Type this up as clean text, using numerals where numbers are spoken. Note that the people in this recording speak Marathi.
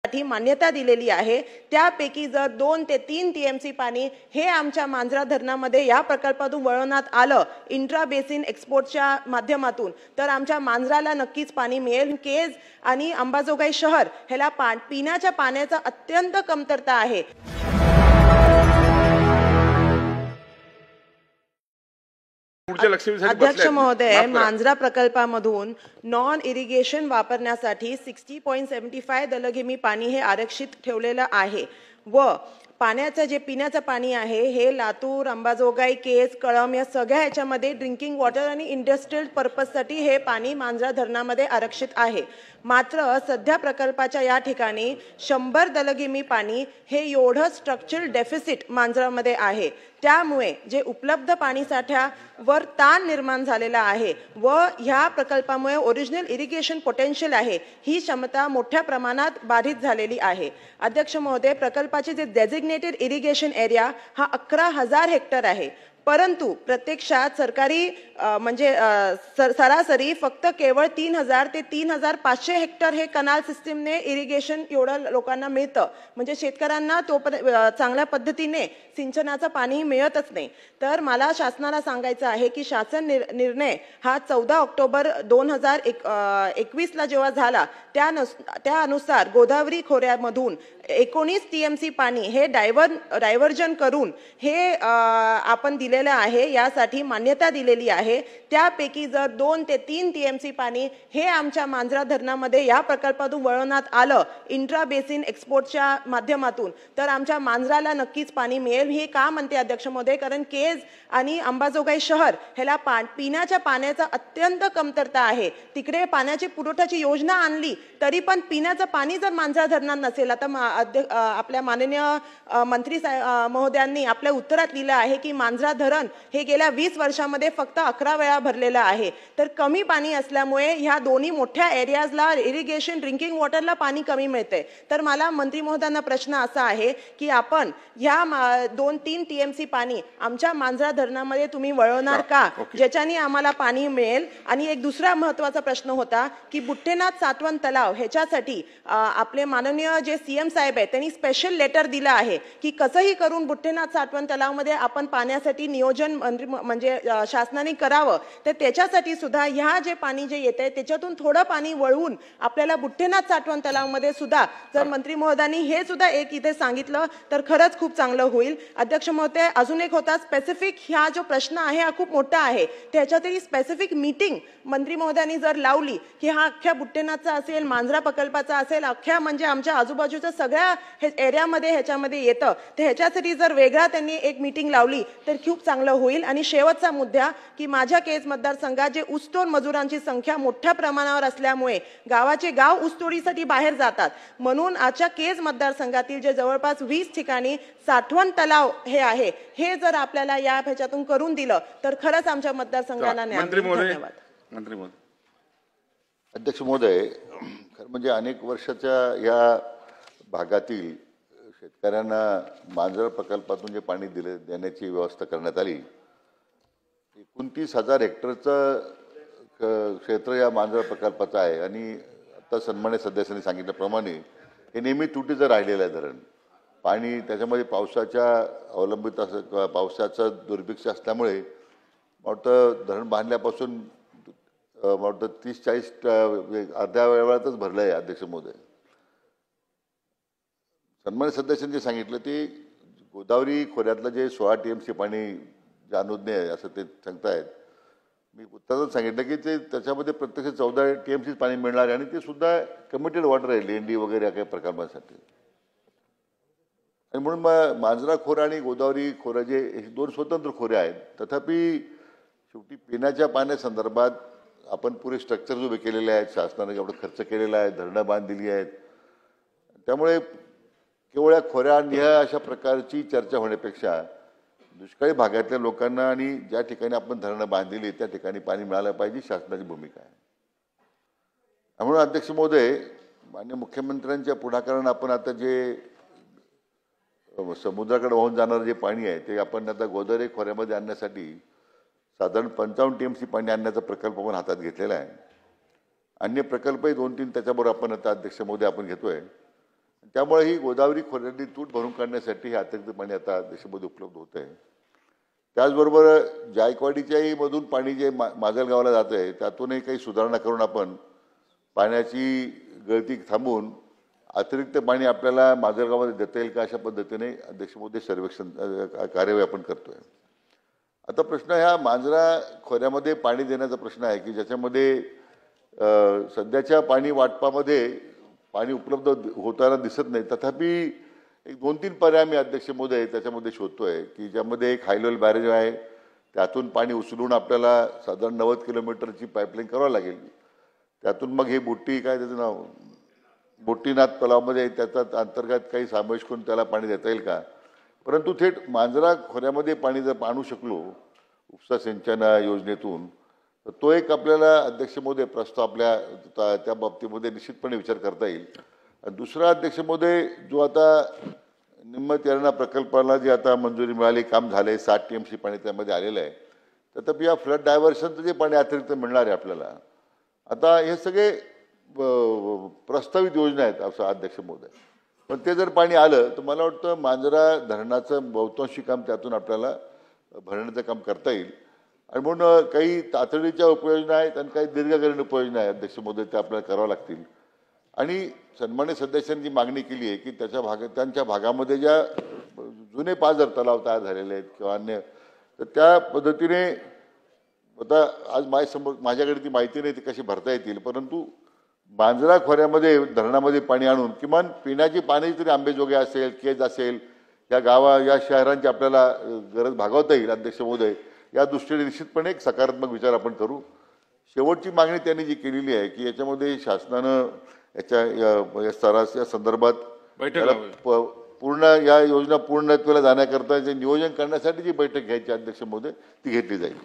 साठी मान्यता दिलेली आहे। त्यापैकी जर 2 ते 3 टीएमसी पाणी हे आमच्या मांजरा धरणामध्ये या प्रकल्पातून वळवण्यात आलं इंट्रा बेसिन एक्सपोर्टच्या माध्यमातून, तर आमच्या मांजराला नक्कीच पाणी मिळेल। केज आणि अंबाजोगाई शहर ह्याला पिण्याच्या पाण्याचा अत्यंत कमतरता आहे। अध्यक्ष महोदय, मांजरा प्रकल्पामधून नॉन इरिगेशन वापरण्यासाठी 60.75 दलघेमी पाणी हे आरक्षित ठेवलेलं आहे व पाण्याचं जे पिण्याचं पाणी आहे हे लातूर, अंबाजोगाई, केज, कळंब या सगळ्या ह्याच्यामध्ये ड्रिंकिंग वॉटर आणि इंडस्ट्रियल पर्पजसाठी हे पाणी मांजरा धरणामध्ये आरक्षित आहे। मात्र सध्या प्रकल्पाच्या या ठिकाणी 100 दलघेमी पाणी हे एवढं स्ट्रक्चरल डेफिसिट मांजरामध्ये आहे। त्यामुळे जे उपलब्ध पाणी साठ्यावर ताण निर्माण झालेला आहे व ह्या प्रकल्पामुळे ओरिजिनल इरिगेशन पोटेन्शियल आहे ही क्षमता मोठ्या प्रमाणात बाधित झालेली आहे। अध्यक्ष महोदय, प्रकल्पाचे जे डेझिग्नेटेड इरिगेशन एरिया हा 11,000 हेक्टर आहे, परंतु प्रत्यक्षात सरकारी म्हणजे सरासरी फक्त केवळ 3,000 ते 3,500 हेक्टर हे कनाल सिस्टीमने इरिगेशन एवढं लोकांना मिळतं। म्हणजे शेतकऱ्यांना तो चांगल्या पद्धतीने सिंचनाचं पाणी मिळतच नाही। तर मला शासनाला सांगायचं आहे की शासन निर्णय हा 14 ऑक्टोबर 2021 ला जेव्हा झाला त्यानुसार गोदावरी खोऱ्यामधून 19 टीएमसी पाणी हे डायव्हर्जन करून हे आपण दिलेलं आहे, यासाठी मान्यता दिलेली आहे। त्यापैकी जर 2 ते 3 टीएमसी पाणी हे आमच्या मांजरा धरणामध्ये या प्रकल्पातून वळवण्यात आलं इंट्रा बेसिन एक्सपोर्टच्या माध्यमातून, तर आमच्या मांजराला नक्कीच पाणी मिळेल। हे का म्हणते अध्यक्ष महोदय, कारण केज आणि अंबाजोगाई शहर ह्याला पिण्याच्या पाण्याचा अत्यंत कमतरता आहे। तिकडे पाण्याची पुरवठ्याची योजना आणली तरी पण पिण्याचं पाणी जर मांजरा धरणात नसेल, आता आपल्या माननीय मंत्री महोदयांनी आपल्या उत्तरात लिहिलं आहे की मांजरा धरण हे गेल्या 20 वर्षांमध्ये फक्त 11 वेळा भरलेलं आहे। तर कमी पाणी असल्यामुळे ह्या दोन्ही मोठ्या एरियाजला इरिगेशन ड्रिंकिंग वॉटरला पाणी कमी मिळते। तर मला मंत्री महोदयांना प्रश्न असा आहे की आपण ह्या 2-3 टीएमसी पाणी आमच्या मांजरा धरणामध्ये तुम्ही वळवणार का, ज्याच्याने आम्हाला पाणी मिळेल। आणि एक दुसरा महत्त्वाचा प्रश्न होता की बुट्टेनाथ सातवन तलाव ह्याच्यासाठी आपले माननीय जे सीएम साहेब आहेत त्यांनी स्पेशल लेटर दिलं आहे की कसंही करून बुट्टेनाथ सातवन तलावमध्ये आपण पाण्यासाठी नियोजन म्हणजे शासनाने करावं। तर त्याच्यासाठी सुद्धा ह्या जे पाणी जे येते त्याच्यातून थोडं पाणी वळवून आपल्याला बुट्टेनाथ सातवन तलावमध्ये सुद्धा जर मंत्री महोदयांनी हे सुद्धा एक इथे सांगितलं तर खरंच खूप चांगलं होईल। अध्यक्ष महोदय, अजून एक होता स्पेसिफिक ह्या जो प्रश्न आहे हा खूप मोठा आहे, त्याच्यातही स्पेसिफिक मीटिंग मंत्री महोदयांनी जर लावली की हा अख्ख्या बुट्टेनाथचा असेल, मांजरा प्रकल्पाचा असेल, अख्ख्या म्हणजे आमच्या आजूबाजूच्या सगळ्या एरियामध्ये ह्याच्यामध्ये येतं, तर ह्याच्यासाठी जर वेगळा त्यांनी एक मीटिंग लावली तर खूप चांगलं होईल। आणि शेवटचा मुद्दा की माझ्या केज मतदारसंघात जे ऊसतोड मजुरांची संख्या मोठ्या प्रमाणावर असल्यामुळे गावाचे गाव ऊसतोडीसाठी बाहेर जातात, म्हणून आजच्या केज मतदारसंघातील जे जवळपास 20 ठिकाणी साठवण तलाव हे आहे हे जर आपल्याला या ह्याच्यातून करून दिलं तर खरंच आमच्या मतदारसंघाला न्याय मिळेल। धन्यवाद। मंत्री महोदय। अध्यक्ष महोदय, खरं म्हणजे अनेक वर्षाच्या या भागातील शेतकऱ्यांना मांजरा प्रकल्पातून जे पाणी देण्याची व्यवस्था करण्यात आली, 29,000 हेक्टरचं क्षेत्र या मांजरा प्रकल्पाचं आहे। आणि आता सन्मान्य सदस्यांनी सांगितल्याप्रमाणे हे नेहमी तुटीचं राहिलेलं आहे धरण। पाणी त्याच्यामध्ये पावसाच्या अवलंबित असं पावसाचं दुर्भिक्ष असल्यामुळे वाटतं धरण बांधल्यापासून वाटतं 30-40 अर्ध्या वेळातच भरलं आहे। अध्यक्ष महोदय, सन्मान्य सदस्यांनी सांगितलं ते गोदावरी खोऱ्यातलं जे 16 टीएमसी पाणी जे अनुज्ञ आहे असं ते सांगतायत। मी उत्तरात सांगितलं की ते त्याच्यामध्ये प्रत्यक्ष 14 टीएमसी पाणी मिळणार आहे आणि ते सुद्धा कमिटेड वॉटर आहे लेंडी वगैरे या काही प्रकल्पासाठी। आणि म्हणून मांजरा खोरा आणि गोदावरी खोरा जे 2 स्वतंत्र खोरे आहेत, तथापि शेवटी पिण्याच्या पाण्यासंदर्भात आपण पुरे स्ट्रक्चर उभे केलेले आहेत, शासनाने एवढा खर्च केलेला आहे, धरणं बांधलेली आहेत। त्यामुळे केवळ या खोऱ्या अशा प्रकारची चर्चा होण्यापेक्षा दुष्काळी भागातल्या लोकांना आणि ज्या ठिकाणी आपण धरणं बांधलेली त्या ठिकाणी पाणी मिळालं पाहिजे, शासनाची भूमिका आहे। त्यामुळे अध्यक्ष महोदय, माननीय मुख्यमंत्र्यांच्या पुढाकाराने आपण आता जे समुद्राकडे वाहून जाणारं जे पाणी आहे ते आपण आता गोदावरी खोऱ्यामध्ये आणण्यासाठी साधारण 55 टीएमसी पाणी आणण्याचा प्रकल्प आपण हातात घेतलेला आहे। अन्य प्रकल्पही 2-3 त्याच्याबरोबर आपण आता अध्यक्ष महोदय आपण घेतोय। त्यामुळे ही गोदावरी खोऱ्यातली तूट भरून काढण्यासाठी हे अतिरिक्त पाणी आता देशामध्ये उपलब्ध होत आहे. त्याचबरोबर जायकवाडीच्याही मधून पाणी जे माजलगावला जात आहे त्यातूनही काही सुधारणा करून आपण पाण्याची गळती थांबवून अतिरिक्त पाणी आपल्याला माजलगावमध्ये देता येईल का अशा पद्धतीने अध्यक्ष महोदय सर्वेक्षण कार्यवाही आपण करतोय. आता प्रश्न ह्या मांजरा खोऱ्यामध्ये पाणी देण्याचा प्रश्न आहे की ज्याच्यामध्ये सध्याच्या पाणी वाटपामध्ये पाणी उपलब्ध होताना दिसत नाही. तथापि एक 2-3 पर्याय मी अध्यक्ष महोदय त्याच्यामध्ये शोधतोय की ज्यामध्ये एक हाय लेवल बॅरेज आहे, त्यातून पाणी उचलून आपल्याला साधारण 90 किलोमीटरची पाईपलाईन करावं लागेल. त्यातून मग हे बोटी काय त्याचं नाव बोटीनाथ तलावामध्ये त्याचा अंतर्गत काही समावेश करून त्याला पाणी देता येईल का. परंतु थेट मांजरा खोऱ्यामध्ये पाणी जर आणू शकलो उपसा सिंचन योजनेतून तर तो एक आपल्याला अध्यक्ष महोदय प्रस्ताव आपल्या त्या बाबतीमध्ये निश्चितपणे विचार करता येईल. दुसरा अध्यक्ष महोदय जो आता निम्न तेरणा प्रकल्पाला जी आता मंजुरी मिळाली काम झाले 60 TMC पाणी त्यामध्ये आलेलं आहे. तथापि या फ्लड डायव्हर्शनचं जे पाणी अतिरिक्त मिळणार आहे आपल्याला आता हे सगळे प्रस्तावित योजना आहेत असं अध्यक्ष महोदय. पण ते जर पाणी आलं तर मला वाटतं मांजरा धरणाचं बहुतांशी काम त्यातून आपल्याला भरण्याचं काम करता येईल. आणि म्हणून काही तातडीच्या उपाययोजना आहेत आणि काही दीर्घकालीन उपाययोजना आहेत अध्यक्ष महोदय त्या आपल्याला कराव्या लागतील. आणि सन्मान्य सदस्यांनी मागणी केली आहे की त्यांच्या भागामध्ये ज्या जुने पाझर तलाव तयार झालेले आहेत किंवा अन्य तर त्या पद्धतीने आता आज माझ्याकडे ती माहिती नाही ती कशी भरता येतील. परंतु मांजरा खोऱ्यामध्ये धरणामध्ये पाणी आणून किमान पिण्याची पाणी तरी आंबेजोगाई असेल केज असेल या शहरांची आपल्याला गरज भागवता येईल अध्यक्ष महोदय. या दृष्टीने निश्चितपणे एक सकारात्मक विचार आपण करू. शेवटची मागणी त्यांनी जी केलेली आहे की याच्यामध्ये शासनानं या संदर्भात पूर्ण या योजना पूर्णत्वाला जाण्याकरता जे नियोजन करण्यासाठी जी बैठक घ्यायची अध्यक्ष महोदय ती घेतली जाईल.